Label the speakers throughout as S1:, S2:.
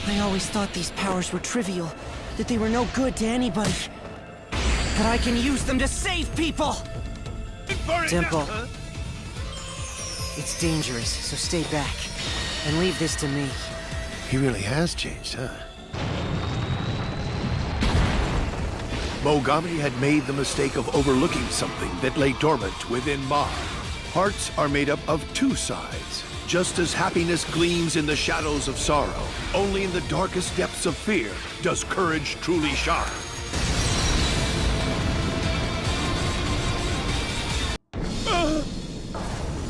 S1: I always thought these powers were trivial, that they were no good to anybody. But I can use them to save people! Dimple. It's dangerous, so stay back. And leave this to me.
S2: He really has changed, huh? Mogami had made the mistake of overlooking something that lay dormant within Ma. Hearts are made up of two sides. Just as happiness gleams in the shadows of sorrow, only in the darkest depths of fear does courage truly shine.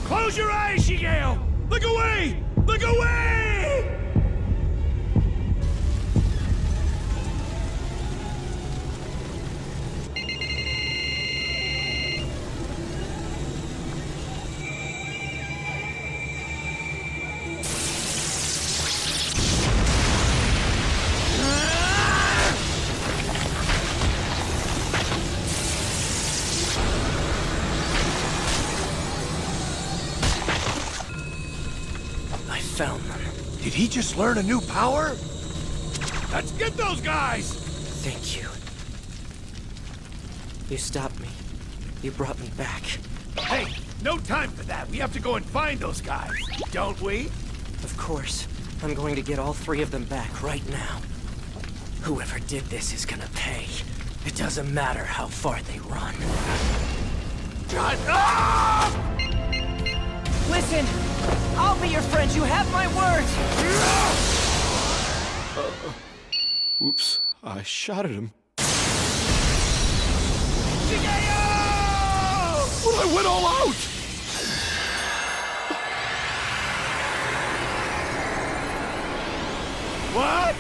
S3: Close your eyes, Shigeo! Look away! Look away!
S1: Found them.
S2: Did he just learn a new power?
S3: Let's get those guys!
S1: Thank you. You stopped me. You brought me back.
S3: Hey, no time for that. We have to go and find those guys, don't we?
S1: Of course. I'm going to get all three of them back right now. Whoever did this is gonna pay. It doesn't matter how far they run.
S3: Shut up!
S1: Listen! I'll be your friend, you have my word!
S4: Oops, I shot at him.
S3: Shigeo!
S4: But I went all out!
S3: What?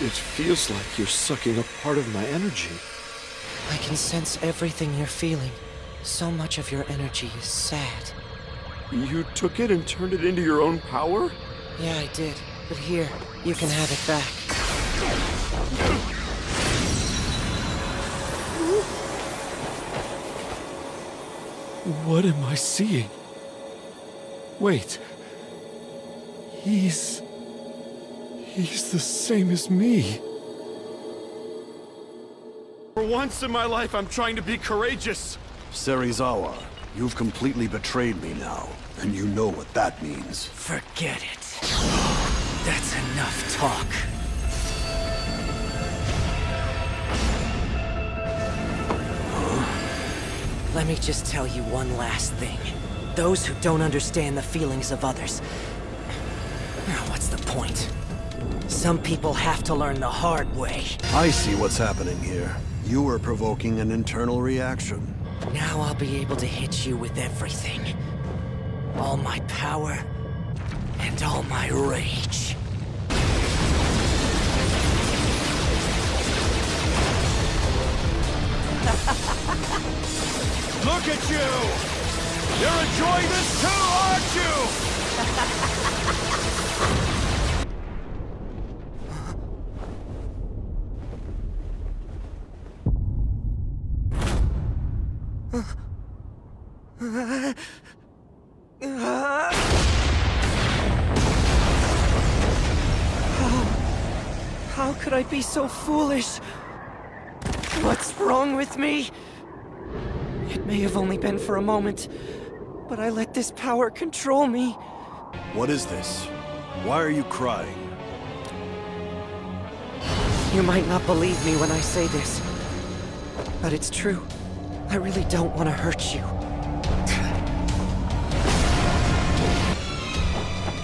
S4: It feels like you're sucking a part of my energy.
S1: I can sense everything you're feeling. So much of your energy is sad.
S4: You took it and turned it into your own power?
S1: Yeah, I did. But here, you can have it back.
S4: What am I seeing? Wait. He's the same as me. For once in my life, I'm trying to be courageous.
S5: Serizawa, you've completely betrayed me now, and you know what that means.
S1: Forget it. That's enough talk. Let me just tell you one last thing. Those who don't understand the feelings of others... What's the point? Some people have to learn the hard way.
S5: I see what's happening here. You are provoking an internal reaction.
S1: Now I'll be able to hit you with everything. All my power, and all my rage.
S3: Look at you! You're enjoying this too, aren't you?
S1: How could I be so foolish? What's wrong with me? It may have only been for a moment, but I let this power control me.
S5: What is this? Why are you crying?
S1: You might not believe me when I say this, but it's true. I really don't want to hurt you.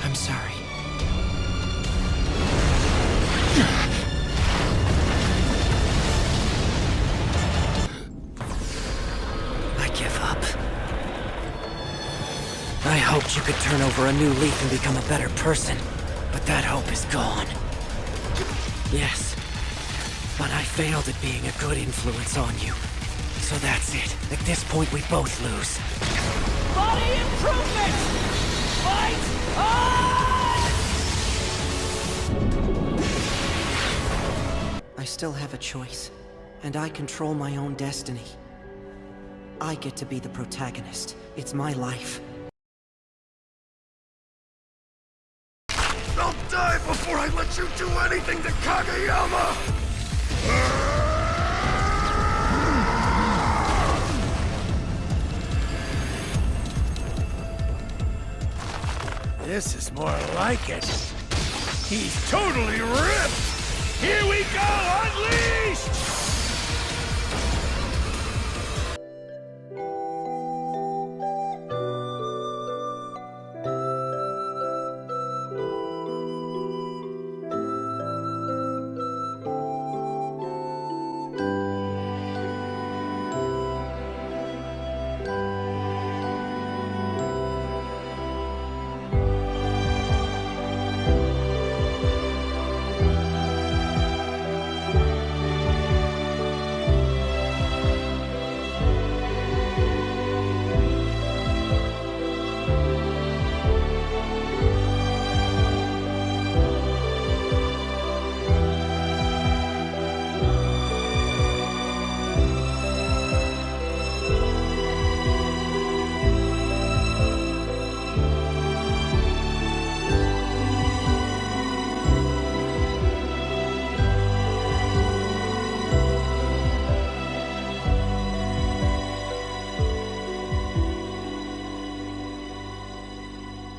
S1: I'm sorry. I give up. I hoped you could turn over a new leaf and become a better person, but that hope is gone. Yes, but I failed at being a good influence on you. So that's it. At this point, we both lose. Body improvement! Fight on! I still have a choice, and I control my own destiny. I get to be the protagonist. It's my life.
S2: I'll die before I let you do anything to Kageyama!
S3: This is more like it. He's totally ripped! Here we go! Unleashed!